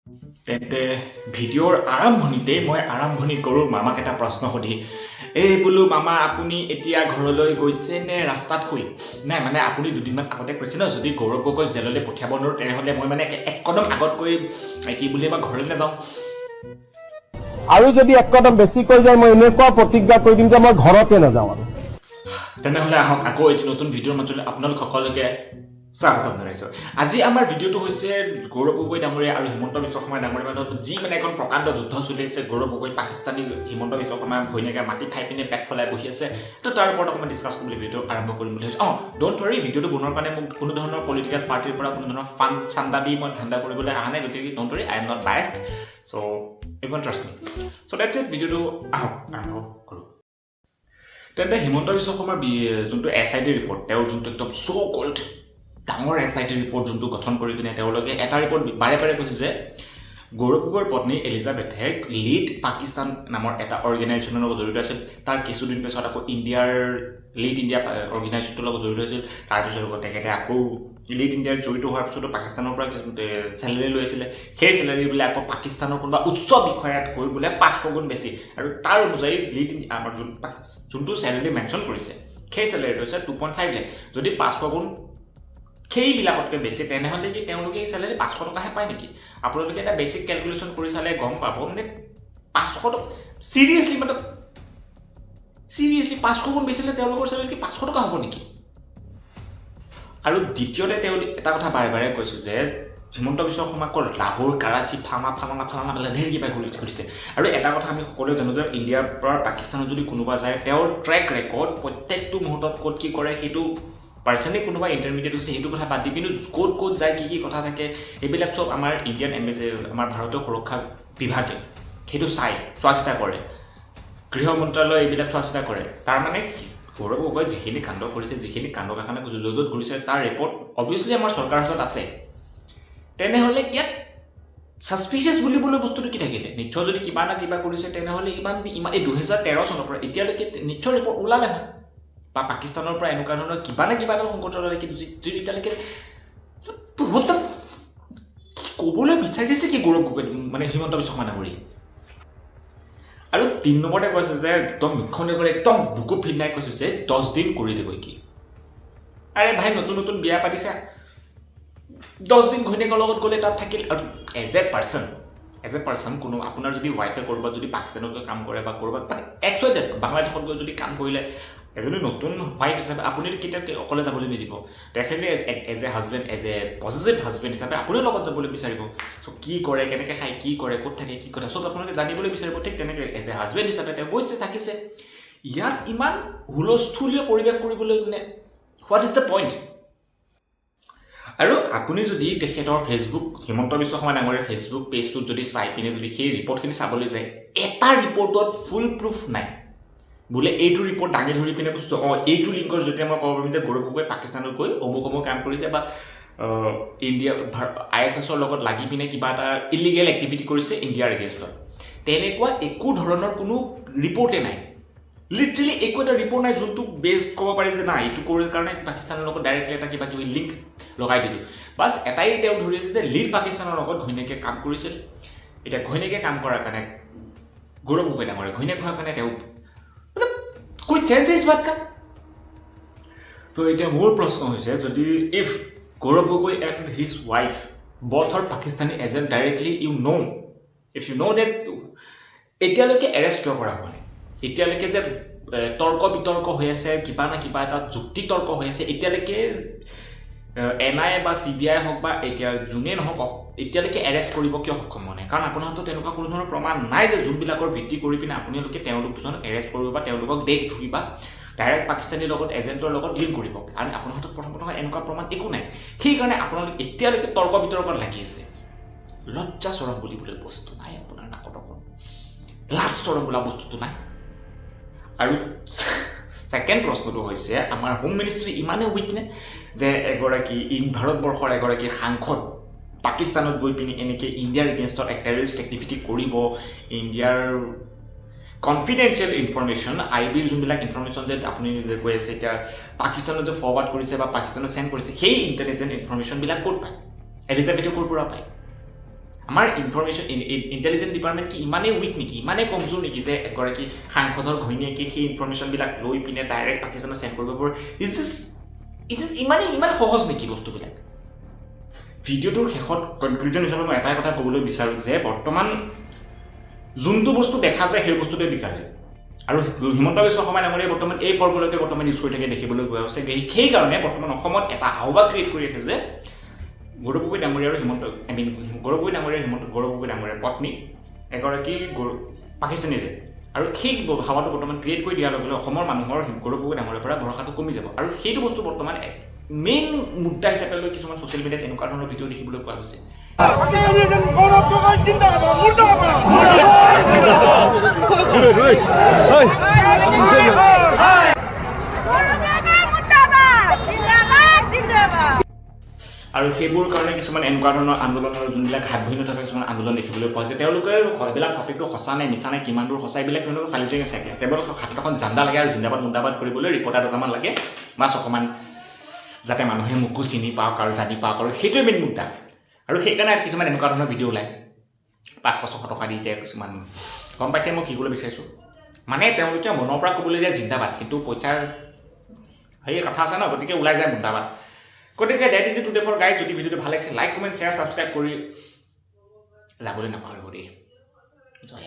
তেন্তে ভিডিঅ'ৰ আৰম্ভণিতে মই আৰম্ভণি কৰোঁ মামাক এটা প্ৰশ্ন সুধি এই বোলো মামা আপুনি এতিয়া ঘৰলৈ গৈছে নে ৰাস্তাত শুই নাই মানে আপুনি দুদিনমান আগতে কৈছে ন যদি গৌৰৱ গগৈক জেললৈ পঠিয়াব নোৱাৰোঁ তেনেহ'লে মই মানে এক কদম আগতকৈ কি বুলি মই ঘৰলৈ নাযাওঁ আৰু যদি এক কদম বেছিকৈ যায় মই এনেকুৱা প্ৰতিজ্ঞা কৰি দিম যে মই ঘৰতে নাযাওঁ আৰু তেনেহ'লে আহক আকৌ এটি নতুন ভিডিঅ'ৰ মাজলৈ আপোনালোক সকলোকে স্বাগতম জনাইছোঁ আজি আমাৰ ভিডিঅ'টো হৈছে গৌৰৱ গগৈ ডাঙৰীয়া আৰু হিমন্ত বিশ্ব শৰ্মা ডাঙৰীয়াৰ মাজত যি মানে এখন প্ৰকাণ্ড যুদ্ধ চলি আছে গৌৰৱ গগৈ পাকিস্তানী হিমন্ত বিশ্ব শৰ্মাৰ ঘৈণীয়েকে মাটি খাই পিনে পেট ফলাই বহি আছে তো তাৰ ওপৰত অকণমান ডিছকাছ কৰিবলৈ ভিডিঅ'টো আৰম্ভ কৰিম বুলি ভাবিছোঁ ডোণ্ট ৱৰি ভিডিঅ'টো বনোৱাৰ কাৰণে মোক কোনো ধৰণৰ পলিটিকেল পাৰ্টিৰ পৰা কোনো ধৰণৰ ফাণ্ড চান্দা দি মই ধান্দা কৰিবলৈ অহা নাই গতিকে don't worry I am not biased so' you can trust me so' that's it ভিডিঅ'টো আহক আৰম্ভ কৰোঁ তেন্তে হিমন্ত বিশ্ব শৰ্মাৰ যোনটো SIT ৰিপৰ্ট তেওঁৰ যোনটো একদম চ' কল্ড ডাঙৰ SIT ৰিপৰ্ট যোনটো গঠন কৰি পিনে তেওঁলোকে এটা ৰিপৰ্ট বাৰে বাৰে কৈছে যে গৌৰৱ গগৈৰ পত্নী এলিজাবেথে লিড পাকিস্তান নামৰ এটা অৰ্গেনাইজেশ্যনৰ লগত জড়িত আছিল তাৰ কিছুদিন পিছত আকৌ ইণ্ডিয়াৰ লিড ইণ্ডিয়া অৰ্গেনাইজেশ্যনটোৰ লগত জড়িত হৈছিল তাৰপিছত তেখেতে আকৌ লিড ইণ্ডিয়াৰ জড়িত হোৱাৰ পিছতো পাকিস্তানৰ পৰা চেলাৰী লৈ আছিলে সেই চেলাৰী বোলে আকৌ পাকিস্তানৰ কোনোবা উচ্চ বিষয়াতকৈ বোলে 500 গুণ বেছি আৰু তাৰ অনুযায়ী লিড আমাৰ যোনটো চেলাৰী মেনশ্যন কৰিছে সেই চেলাৰীটো হৈছে 2.5 লাখ যদি 500 গুণ সেইবিলাকতকৈ বেছি তেনেহ'লে কি তেওঁলোকে এই চেলাৰী 500 টকাহে পায় নেকি আপোনালোকে এটা বেছিক কেলকুলেশ্যন কৰি চালে গম পাব মানে 500 টকা চিৰিয়াছলি 500 গুণ বেছি হ'লে তেওঁলোকৰ চেলাৰী কি 500 টকা হ'ব নেকি আৰু দ্বিতীয়তে তেওঁ এটা কথা বাৰে বাৰে কৈছে যে হিমন্ত বিশ্ব শৰ্মাক লাহোৰ কাৰাচী ফালানা ধেৰ কিবা কৰিছে আৰু এটা কথা আমি সকলোৱে জানো যে ইণ্ডিয়াৰ পৰা পাকিস্তানত যদি কোনোবা যায় তেওঁৰ ট্ৰেক ৰেকৰ্ড প্ৰত্যেকটো মুহূৰ্তত ক'ত কি কৰে সেইটো পাৰ্চনেলি কোনোবা ইণ্টাৰমিডিয়েট হৈছে সেইটো কথা বাদ দি কিন্তু ক'ত যায় কি কথা থাকে এইবিলাক চব আমাৰ ইণ্ডিয়ান আমাৰ ভাৰতীয় সুৰক্ষা বিভাগে সেইটো চোৱা চিতা কৰে গৃহ মন্ত্ৰালয় এইবিলাক চোৱা চিতা কৰে তাৰমানে গৌৰৱ গগৈ যিখিনি কাণ্ড কৰিছে যিখিনি কাণ্ড কাৰখানা য'ত ঘূৰিছে তাৰ ৰিপৰ্ট অভিয়াছলি আমাৰ চৰকাৰৰ হাতত আছে তেনেহ'লে ইয়াত ছাছপিচিয়াছ বুলিবলৈ বস্তুটো কি থাকিলে নিশ্চয় যদি কিবা না কিবা কৰিছে তেনেহ'লে ইমান এই 2013 চনৰ পৰা এতিয়ালৈকে নিশ্চয় ৰিপৰ্ট ওলালে হয় বা পাকিস্তানৰ পৰা এনেকুৱা ধৰণৰ কিবা না কিবা এটা সংকটলৈকে যদি এতিয়ালৈকে ক'বলৈ বিচাৰিছে কি গৌৰৱ গগৈ মানে হিমন্ত বিশ্ব শৰ্মা ডাঙৰীয়াই আৰু 3 নম্বৰতে কৈছে যে একদম মুখ্যমন্ত্ৰীয়ে একদম বুকু ফিন্দাই কৈছে যে 10 দিন কৰি দিব কি আৰে ভাই নতুন বিয়া পাতিছে 10 দিন ঘৈণীয়েকৰ লগত গ'লে তাত থাকিল আৰু এজ এ পাৰ্চন কোনো আপোনাৰ যদি ৱাইফে ক'ৰবাত যদি পাকিস্তানত গৈ কাম কৰে বা ক'ৰবাত একচুৱেলি বাংলাদেশত গৈ যদি কাম কৰিলে এজনী নতুন ৱাইফ হিচাপে আপুনি কেতিয়া অকলে যাবলৈ নিদিব definitely as a husband as a positive husband হিচাপে আপুনিও লগত যাবলৈ বিচাৰিব চ' কি কৰে কেনেকৈ খায় কি কৰে ক'ত থাকে কি কথা চব আপোনালোকে জানিবলৈ বিচাৰিব ঠিক তেনেকৈ এজ এ হাজবেণ্ড হিচাপে তেওঁ গৈছে থাকিছে ইয়াত ইমান হুলস্থুলীয় পৰিৱেশ কৰিবলৈ মানে হোৱাট ইজ দ্য পইণ্ট আৰু আপুনি যদি তেখেতৰ হিমন্ত বিশ্ব শৰ্মা ডাঙৰীয়াৰ ফেচবুক পেজটোত যদি চাই পিনে যদি সেই ৰিপৰ্টখিনি চাবলৈ যায় এটা ৰিপৰ্টত ফুল প্ৰুফ নাই বোলে এইটো ৰিপৰ্ট দাঙি ধৰি পিনে কৈছোঁ এইটো লিংকৰ জৰিয়তে মই ক'ব পাৰিম যে গৌৰৱ গগৈ পাকিস্তানত গৈ অমুক কাম কৰিছে বা ইণ্ডিয়া ISSৰ লগত লাগি পিনে কিবা এটা ইলিগেল এক্টিভিটি কৰিছে ইণ্ডিয়াৰ এগেইনষ্টত তেনেকুৱা একো ধৰণৰ কোনো ৰিপৰ্টে নাই লিটাৰেলি একো এটা ৰিপৰ্ট নাই যোনটো বেছ ক'ব পাৰি যে নাই এইটো কৰাৰ কাৰণে পাকিস্তানৰ লগত ডাইৰেক্টলি এটা কিবা কিবি লিংক লগাই দিলোঁ বাছ এটাই তেওঁ ধৰি আছে যে লিড পাকিস্তানৰ লগত ঘৈণীয়েকে কাম কৰিছিল এতিয়া ঘৈণীয়েকে কাম কৰাৰ কাৰণে গৌৰৱ গগৈ ডাঙৰীয়া ঘৈণীয়েক হোৱাৰ কাৰণে তেওঁ कोई सेंस है इस बात का तो এতিয়া মোৰ প্ৰশ্ন হৈছে যদি if Gaurav Gogoi and his wife both are Pakistani agent directly if you know that এতিয়ালৈকে এৰেষ্ট কিয় কৰা হোৱা নাই এতিয়ালৈকে যে তৰ্ক বিতৰ্ক হৈ আছে কিবা না কিবা এটা যুক্তি তৰ্ক হৈ আছে এতিয়ালৈকে NIA বা CBI হওক বা এতিয়া যোনে নহওক এতিয়ালৈকে এৰেষ্ট কৰিব কিয় সক্ষম হোৱা নাই কাৰণ আপোনাৰ হাতত তেনেকুৱা কোনো ধৰণৰ প্ৰমাণ নাই যে যোনবিলাকৰ ভিত্তি কৰি পিনে আপোনালোকে তেওঁলোকজনক এৰেষ্ট কৰিব বা তেওঁলোকক দেশ ধৰিবা ডাইৰেক্ট পাকিস্তানীৰ লগত এজেণ্টৰ লগত লিংক কৰিব কাৰণ আপোনাৰ হাতত প্ৰথম এনেকুৱা প্ৰমাণ একো নাই সেইকাৰণে আপোনালোকে এতিয়ালৈকে তৰ্ক বিতৰ্কত লাগি আছে লজ্জা চৰম বুলিবলৈ বস্তু নাই আপোনাৰ নাকত অকণ লাজ চৰম বোলা বস্তুটো নাই আৰু ছেকেণ্ড প্ৰশ্নটো হৈছে আমাৰ হোম মিনিষ্ট্ৰী ইমানেই উইকনে যে এগৰাকী ভাৰতবৰ্ষৰ এগৰাকী সাংসদ পাকিস্তানত গৈ পিনি এনেকৈ ইণ্ডিয়াৰ এগেইনষ্টত এক টেৰৰিষ্ট এক্টিভিটি কৰিব ইণ্ডিয়াৰ কনফিডেঞ্চিয়েল ইনফৰমেশ্যন IBৰ যোনবিলাক ইনফৰমেশ্যন যে আপুনি যে কৈ আছে এতিয়া পাকিস্তানত যে ফৰৱাৰ্ড কৰিছে বা পাকিস্তানত চেণ্ড কৰিছে সেই ইণ্টেলিজেণ্ট ইনফৰমেশ্যনবিলাক ক'ত পায় এলিজাবেথে ক'ৰ পৰা পায় আমাৰ ইনফৰমেশ্যন ইণ্টেলিজেন্স ডিপাৰ্টমেণ্ট কি ইমানেই উইক নেকি, ইমানেই কমজোৰ নেকি যে এগৰাকী সাংসদৰ ঘৈণীয়েকে সেই ইনফৰমেশ্যনবিলাক লৈ পিনে ডাইৰেক্ট পাকিস্তানত চেণ্ড কৰিব পাৰে? ইজ ইমান সহজ নেকি বস্তুবিলাক? ভিডিঅ'টোৰ শেষত কনক্লুজন হিচাপে মই এটাই কথা ক'বলৈ বিচাৰোঁ যে বৰ্তমান যোনটো বস্তু দেখা যায় সেই বস্তুটোৱে বিকালে, আৰু হিমন্ত বিশ্ব শৰ্মা ডাঙৰীয়াই বৰ্তমান এই ফৰ্মুলাটোৱে বৰ্তমান ইউজ কৰি থাকে দেখিবলৈ পোৱা হৈছে। সেইকাৰণে বৰ্তমান অসমত এটা হাওবা ক্ৰিয়েট কৰি আছে যে গৌৰৱ গগৈ ডাঙৰীয়া আৰু গৌৰৱ গগৈ ডাঙৰীয়াৰ পত্নী এগৰাকী পাকিস্তানী যে, আৰু সেই হাৱাটো বৰ্তমান ক্ৰিয়েট কৰি দিয়াৰ লগে লগে অসমৰ মানুহৰ গৌৰৱ গগৈ ডাঙৰীয়াৰ পৰা ভৰসাটো কমি যাব, আৰু সেইটো বস্তু বৰ্তমান মেইন মুদ্দা হিচাপে লৈ কিছুমান ছ'চিয়েল মিডিয়াত এনেকুৱা ধৰণৰ ভিডিঅ' দেখিবলৈ পোৱা গৈছে। আৰু সেইবোৰ কাৰণে কিছুমান এনেকুৱা ধৰণৰ আন্দোলনৰ যোনবিলাক হাত ভৰি নথকা কিছুমান আন্দোলন দেখিবলৈ পোৱা যায়। তেওঁলোকে এইবিলাক টপিকটো সঁচা নে মিছা নে কিমান দূৰ সঁচা এইবিলাক তেওঁলোকে চালি জাৰি চাগে, কেৱল হাতত এখন জাণ্ডা লাগে আৰু জিন্দাবাদ মুন্দাবাদ কৰিবলৈ ৰিপৰ্টাৰ দুটামান লাগে, বাছ অকণমান যাতে মানুহে মোকো চিনি পাওক আৰু জানি পাওক, আৰু সেইটোৱে মেইন মুদ্দা। আৰু সেইকাৰণে কিছুমান এনেকুৱা ধৰণৰ ভিডিঅ' ওলায় 500-600 টকা দি যায় কিছুমান। গম পাইছে মই কি ক'বলৈ বিচাৰিছোঁ? মানে তেওঁলোকে মনৰ পৰা ক'বলৈ যায় জিন্দাবাদ, কিন্তু পইচাৰ হেৰি কথা আছে ন, গতিকে ওলাই যায় মুন্দাবাদ। গতিকে that is today for guys. যদি ভিডিঅ'টো ভাল লাগিছে লাইক কমেণ্ট শ্বেয়াৰ ছাবস্ক্ৰাইব কৰি যাবলৈ নাপাহৰিব দেই। জয়